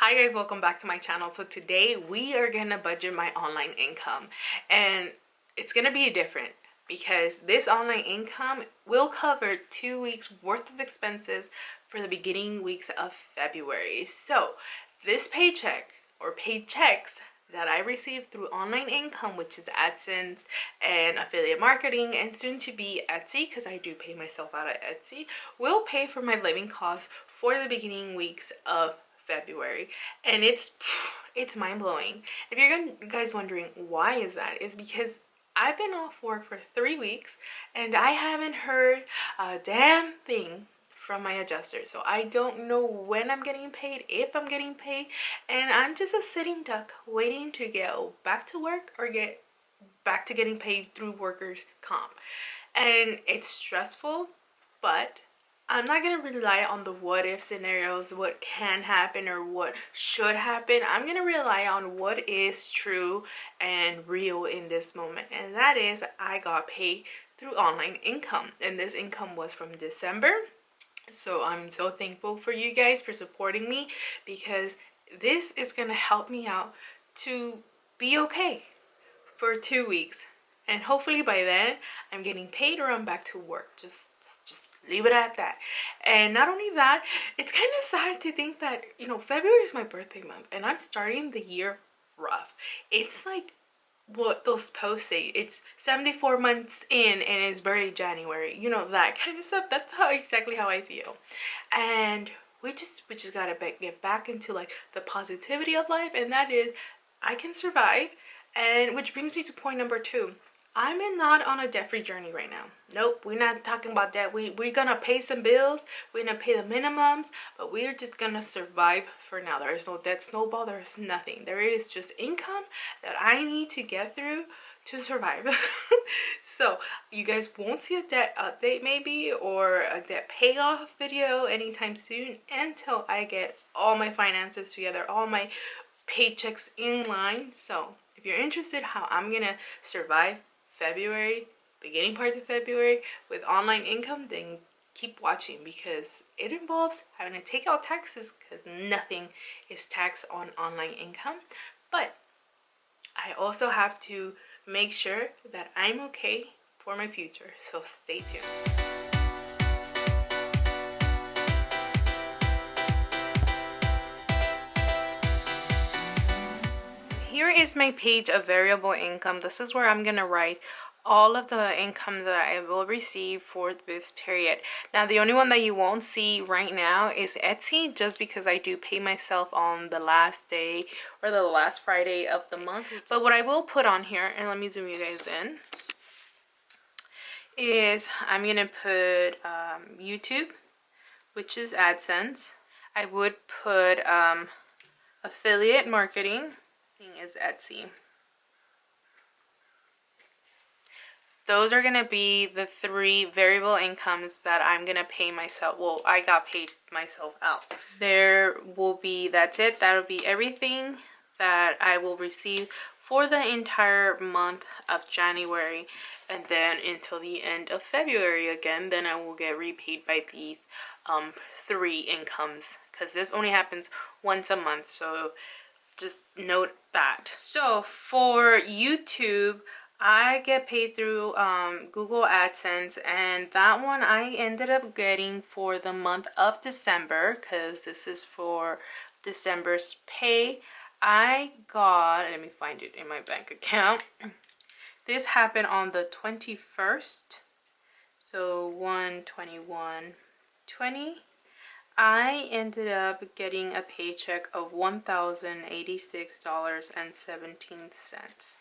Hi guys, welcome back to my channel. So today we are gonna budget my online income, and it's gonna be different because this online income will cover 2 weeks worth of expenses for the beginning weeks of February. So this paycheck or paychecks that I received through online income, which is AdSense and affiliate marketing and soon to be Etsy, because I do pay myself out at Etsy, will pay for my living costs for the beginning weeks of February. And it's mind-blowing. If you're guys wondering why is that, is because I've been off work for 3 weeks and I haven't heard a damn thing from my adjuster. So I don't know when I'm getting paid, if I'm getting paid, and I'm just a sitting duck waiting to get back to work or get back to getting paid through workers' comp. And it's stressful, but I'm not going to rely on the what if scenarios, what can happen or what should happen. I'm going to rely on what is true and real in this moment. And that is, I got paid through online income. And this income was from December. So I'm so thankful for you guys for supporting me, because this is going to help me out to be okay for 2 weeks. And hopefully by then I'm getting paid or I'm back to work. Just leave it at that. And not only that, it's kind of sad to think that, February is my birthday month and I'm starting the year rough. It's like what those posts say, it's 74 months in and it's barely January, that kind of stuff. That's exactly how I feel. And we just gotta get back into like the positivity of life, and that is I can survive. And which brings me to point number 2. I'm not on a debt-free journey right now. Nope, we're not talking about that. We're gonna pay some bills, we're gonna pay the minimums, but we're just gonna survive for now. There is no debt snowball, there is nothing. There is just income that I need to get through to survive. So you guys won't see a debt update maybe, or a debt payoff video anytime soon until I get all my finances together, all my paychecks in line. So if you're interested how I'm gonna survive February, beginning parts of February with online income, then keep watching, because it involves having to take out taxes, because nothing is taxed on online income. But I also have to make sure that I'm okay for my future, so stay tuned. Here is my page of variable income. This is where I'm gonna write all of the income that I will receive for this period. Now the only one that you won't see right now is Etsy, just because I do pay myself on the last day or the last Friday of the month. But what I will put on here, and let me zoom you guys in, is I'm gonna put YouTube, which is AdSense. I would put affiliate marketing is Etsy. Those are gonna be the 3 variable incomes that I'm gonna pay myself. Well, I got paid myself out. There will be, that's it. That'll be everything that I will receive for the entire month of January, and then until the end of February again. Then I will get repaid by these 3 incomes, because this only happens once a month. So just note that. So for YouTube, I get paid through Google AdSense, and that one I ended up getting for the month of December, because this is for December's pay. I got, let me find it in my bank account. This happened on the 21st, so 1/21/20. I ended up getting a paycheck of $1,086.17.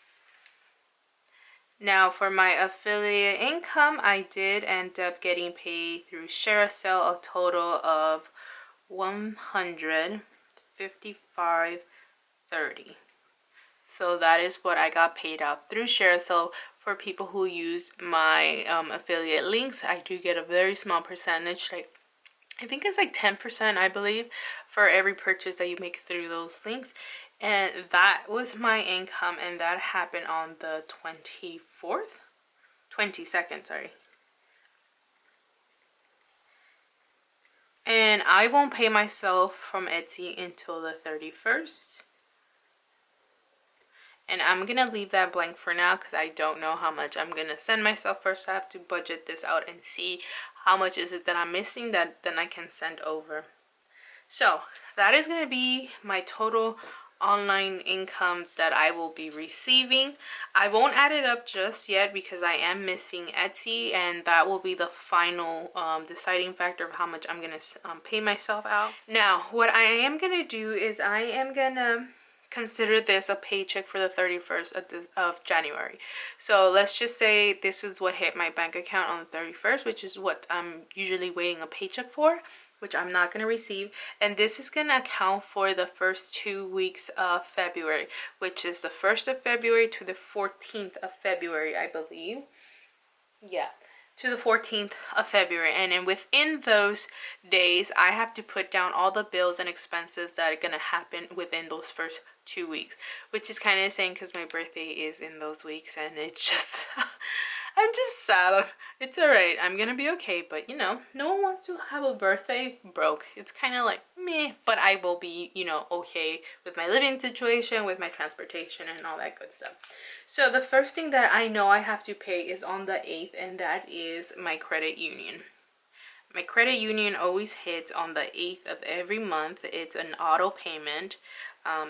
Now for my affiliate income, I did end up getting paid through ShareASale a total of $155.30. So that is what I got paid out through ShareASale. For people who use my affiliate links, I do get a very small percentage, like I think it's like 10%, I believe, for every purchase that you make through those links. And that was my income, and that happened on the 22nd, sorry. And I won't pay myself from Etsy until the 31st. And I'm going to leave that blank for now because I don't know how much I'm going to send myself. First, I have to budget this out and see how much is it that I'm missing that then I can send over. So that is going to be my total online income that I will be receiving. I won't add it up just yet because I am missing Etsy, and that will be the final deciding factor of how much I'm going to pay myself out. Now, what I am going to do is I am going to consider this a paycheck for the 31st of January. So let's just say this is what hit my bank account on the 31st, which is what I'm usually waiting a paycheck for, which I'm not going to receive. And this is going to account for the first 2 weeks of February, which is the 1st of February to the 14th of February, I believe. Yeah, to the 14th of February. And then within those days, I have to put down all the bills and expenses that are going to happen within those first 2 weeks, which is kind of insane because my birthday is in those weeks, and it's just I'm just sad. It's all right, I'm gonna be okay, but you know, no one wants to have a birthday broke. It's kind of like meh, but I will be, you know, okay with my living situation, with my transportation and all that good stuff. So the first thing that I know I have to pay is on the 8th, and that is my credit union. My credit union always hits on the 8th of every month. It's an auto payment.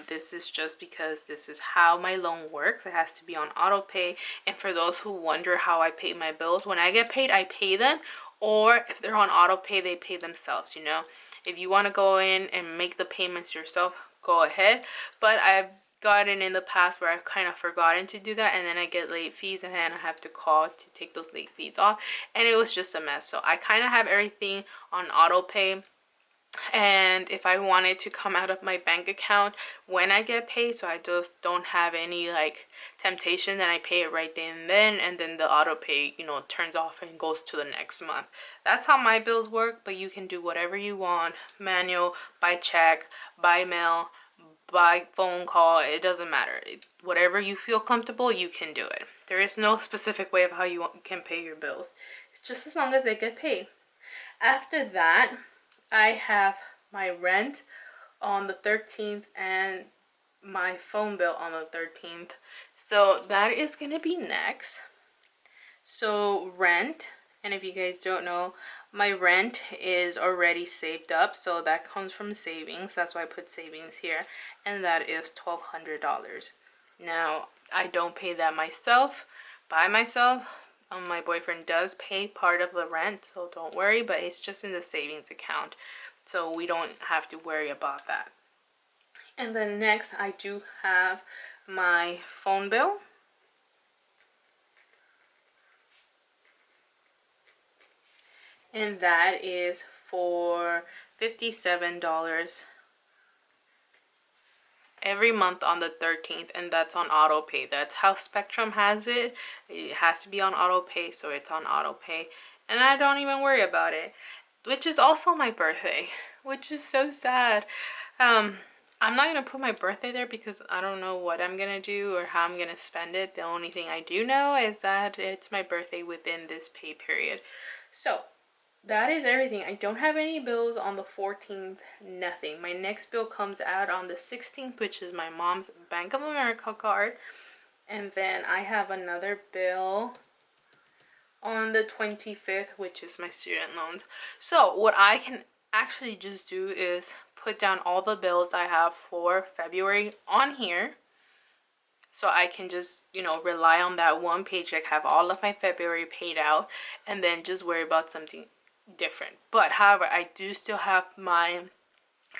This is just because this is how my loan works. It has to be on auto pay. And for those who wonder how I pay my bills, when I get paid, I pay them. Or if they're on auto pay, they pay themselves, you know. If you want to go in and make the payments yourself, go ahead. But I've gotten in the past where I've kind of forgotten to do that, and then I get late fees, and then I have to call to take those late fees off, and it was just a mess. So I kind of have everything on auto pay, and if I wanted to come out of my bank account when I get paid, so I just don't have any like temptation, then I pay it right then and then the auto pay, you know, turns off and goes to the next month. That's how my bills work, but you can do whatever you want, manual, by check, by mail, by phone call. It doesn't matter. Whatever you feel comfortable, you can do it. There is no specific way of how you can pay your bills. It's just as long as they get paid. After that, I have my rent on the 13th and my phone bill on the 13th. So that is going to be next. So rent, and if you guys don't know, my rent is already saved up, so that comes from savings. That's why I put savings here, and that is $1,200. Now, I don't pay that myself, by myself. My boyfriend does pay part of the rent, so don't worry, but it's just in the savings account, so we don't have to worry about that. And then next, I do have my phone bill. And that is for $57 every month on the 13th, and that's on auto pay. That's how Spectrum has it. It has to be on auto pay, so it's on auto pay, and I don't even worry about it, which is also my birthday, which is so sad. I'm not gonna put my birthday there because I don't know what I'm gonna do or how I'm gonna spend it. The only thing I do know is that it's my birthday within this pay period. So that is everything. I don't have any bills on the 14th, nothing. My next bill comes out on the 16th, which is my mom's Bank of America card. And then I have another bill on the 25th, which is my student loans. So what I can actually just do is put down all the bills I have for February on here. So I can just, you know, rely on that one paycheck, have all of my February paid out, and then just worry about something different. But however, I do still have my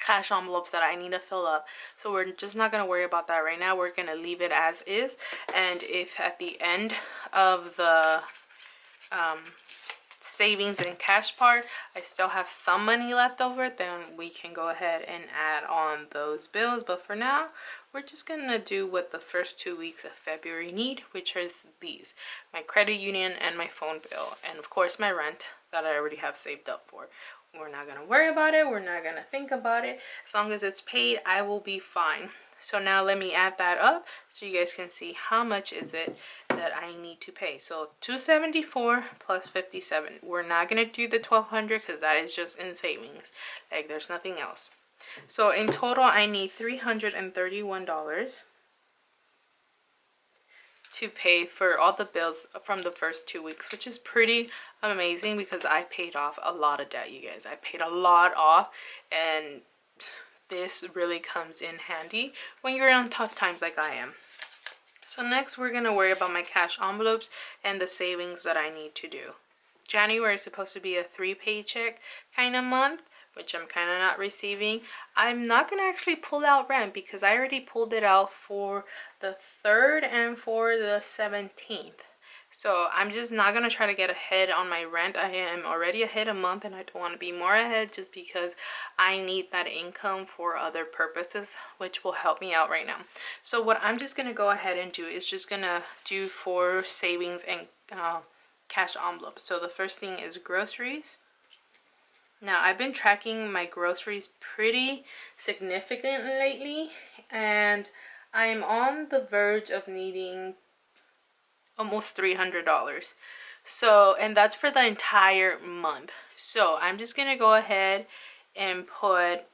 cash envelopes that I need to fill up, so we're just not going to worry about that right now. We're going to leave it as is, and if at the end of the savings and cash part I still have some money left over, then we can go ahead and add on those bills. But for now, we're just gonna do what the first 2 weeks of February need, which is these: my credit union and my phone bill, and of course my rent that I already have saved up for. we're not gonna worry about it. We're not gonna think about it. As long as it's paid, I will be fine. So now let me add that up so you guys can see how much is it that I need to pay. So $274 plus 57. We're not gonna do the $1,200 because that is just in savings. Like there's nothing else. So in total, I need $331 to pay for all the bills from the first 2 weeks, which is pretty amazing because I paid off a lot of debt, you guys. I paid a lot off, and this really comes in handy when you're on tough times like I am. So next we're gonna worry about my cash envelopes and the savings that I need to do. January is supposed to be a 3 paycheck kind of month, which I'm kind of not receiving. I'm not going to actually pull out rent because I already pulled it out for the 3rd and for the 17th. So I'm just not going to try to get ahead on my rent. I am already ahead a month and I don't want to be more ahead just because I need that income for other purposes, which will help me out right now. So what I'm just going to go ahead and do is just going to do for savings and cash envelopes. So the first thing is groceries. Now, I've been tracking my groceries pretty significantly lately, and I'm on the verge of needing almost $300. So, and that's for the entire month. So, I'm just going to go ahead and put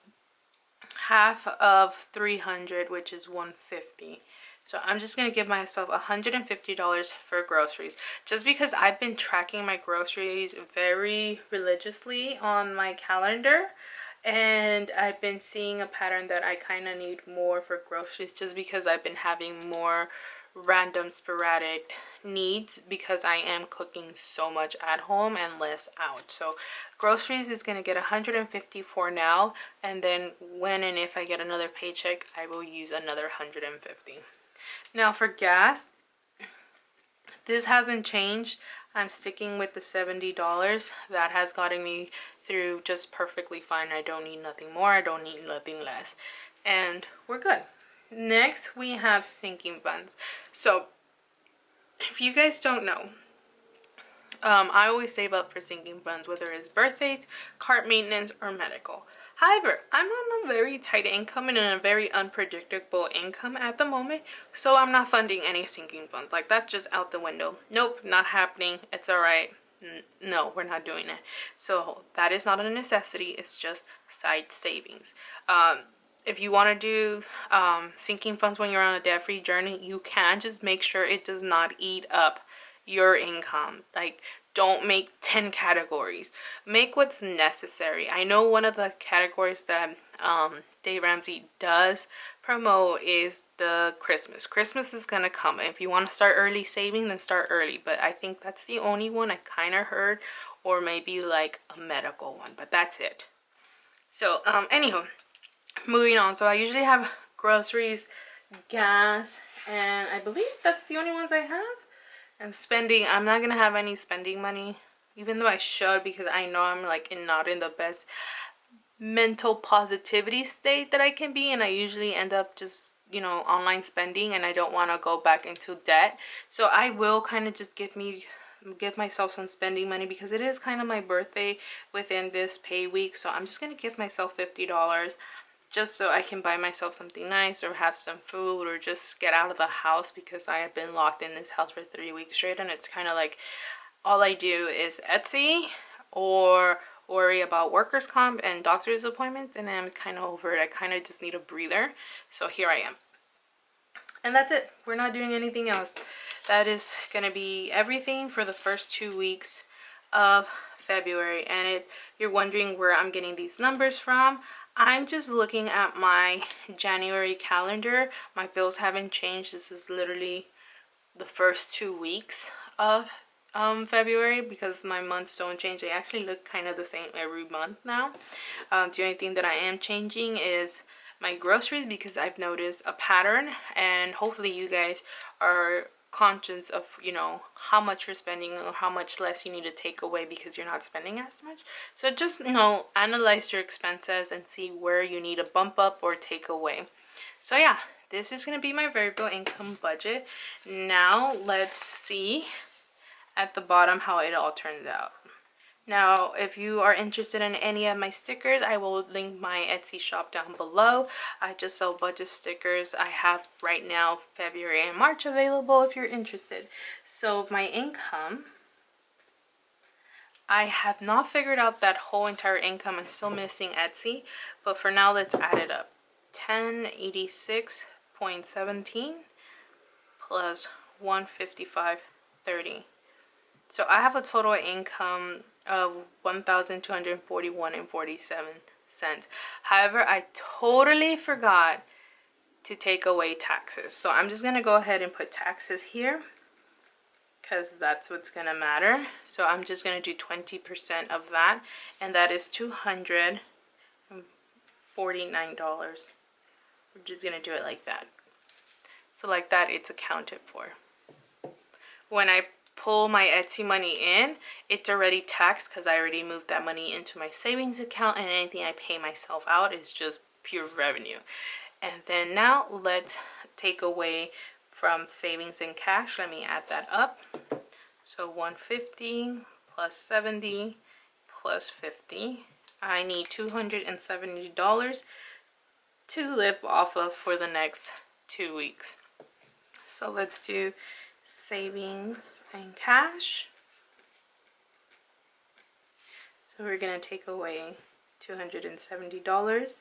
half of 300, which is 150. So I'm just going to give myself $150 for groceries, just because I've been tracking my groceries very religiously on my calendar, and I've been seeing a pattern that I kind of need more for groceries just because I've been having more random sporadic needs because I am cooking so much at home and less out. So groceries is going to get $150 for now, and then when and if I get another paycheck, I will use another $150. Now for gas, this hasn't changed. I'm sticking with the $70. That has gotten me through just perfectly fine. I don't need nothing more. I don't need nothing less. And we're good. Next, we have sinking funds. So if you guys don't know, I always save up for sinking funds, whether it's birthdays, cart maintenance, or medical. However, I'm on a very tight income and in a very unpredictable income at the moment, so I'm not funding any sinking funds. Like, that's just out the window. Nope, not happening. It's alright. No, we're not doing it. So that is not a necessity. It's just side savings. If you want to do sinking funds when you're on a debt-free journey, you can. Just make sure it does not eat up your income. Like, don't make 10 categories. Make what's necessary. I know one of the categories that Dave Ramsey does promote is the Christmas. Christmas is gonna come. If you want to start early saving, then start early. But I think that's the only one I kind of heard, or maybe like a medical one. But that's it. So anywho, moving on. So I usually have groceries, gas, and I believe that's the only ones I have. And spending, I'm not gonna have any spending money, even though I should, because I know I'm like not in the best mental positivity state that I can be, and I usually end up just, you know, online spending, and I don't want to go back into debt. So I will kind of just give myself some spending money because it is kind of my birthday within this pay week. So I'm just gonna give myself $50 just so I can buy myself something nice or have some food or just get out of the house, because I have been locked in this house for 3 weeks straight, and it's kind of like all I do is Etsy or worry about workers' comp and doctor's appointments, and I'm kind of over it. I kind of just need a breather. So here I am. And that's it. We're not doing anything else. That is going to be everything for the first 2 weeks of February. And you're wondering where I'm getting these numbers from. I'm just looking at my January calendar. My bills haven't changed. This is literally the first 2 weeks of February, because my months don't change. They actually look kind of the same every month now. The only thing that I am changing is my groceries, because I've noticed a pattern, and hopefully you guys are conscious of, you know, how much you're spending or how much less you need to take away because you're not spending as much. So just, you know, analyze your expenses and see where you need to bump up or take away. So yeah, this is going to be my variable income budget. Now let's see at the bottom how it all turns out. Now, if you are interested in any of my stickers, I will link my Etsy shop down below. I just sell budget stickers. I have right now February and March available if you're interested. So my income, I have not figured out that whole entire income. I'm still missing Etsy, but for now, let's add it up. 1086.17 plus 155.30. So I have a total income of $1,241.47. However, I totally forgot to take away taxes. So I'm just going to go ahead and put taxes here because that's what's going to matter. So I'm just going to do 20% of that, and that is $249. We're just going to do it like that. So like that, it's accounted for. When I pull my Etsy money in, it's already taxed because I already moved that money into my savings account, and anything I pay myself out is just pure revenue. And then now let's take away from savings and cash. Let me add that up. So 150 plus 70 plus 50. I need $270 to live off of for the next 2 weeks. So let's do savings and cash. So we're going to take away $270,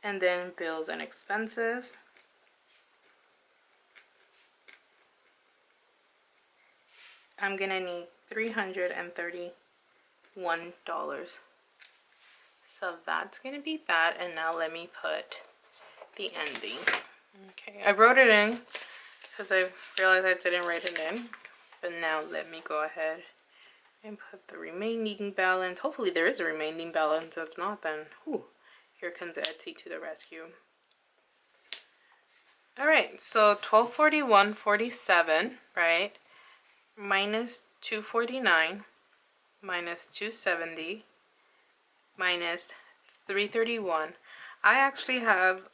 and then bills and expenses. I'm going to need $331. So that's going to be that, and now let me put the ending. Okay, I wrote it in because I realized I didn't write it in, but now let me go ahead and put the remaining balance. Hopefully there is a remaining balance. If not, then here comes Etsy to the rescue. All right, so $1241.47, right, minus $249 minus $270 minus $331. I actually have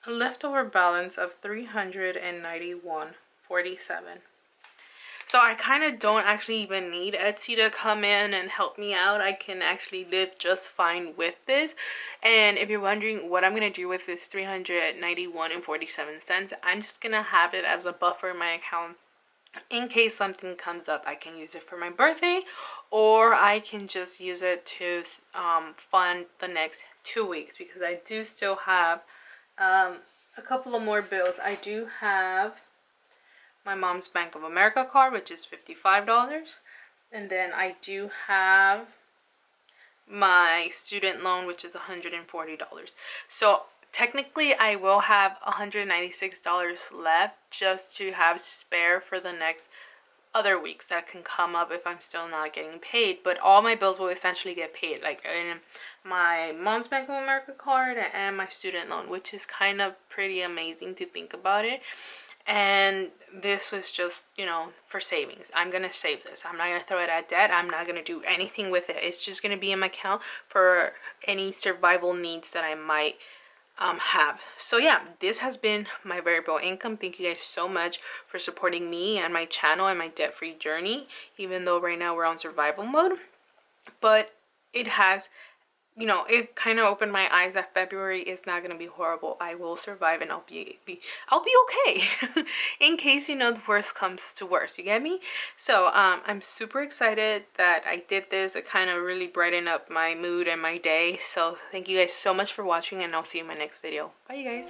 a leftover balance of $391.47. So I kind of don't actually even need Etsy to come in and help me out. I can actually live just fine with this. And if you're wondering what I'm going to do with this $391.47, I'm just going to have it as a buffer in my account. In case something comes up, I can use it for my birthday, or I can just use it to fund the next 2 weeks, because I do still have a couple of more bills. I do have my mom's Bank of America card, which is $55, and then I do have my student loan, which is $140. So technically I will have $196 left just to have spare for the next other weeks that can come up if I'm still not getting paid. But all my bills will essentially get paid, like in my mom's Bank of America card and my student loan, which is kind of pretty amazing to think about it. And this was just, you know, for savings. I'm going to save this. I'm not going to throw it at debt. I'm not going to do anything with it. It's just going to be in my account for any survival needs that I might have. So yeah, this has been my variable income. Thank you guys so much for supporting me and my channel and my debt-free journey, even though right now we're on survival mode. But it has, you know, it kind of opened my eyes that February is not going to be horrible. I will survive, and I'll be okay in case, you know, the worst comes to worst. You get me? So I'm super excited that I did this. It kind of really brightened up my mood and my day. So thank you guys so much for watching, and I'll see you in my next video. Bye, you guys.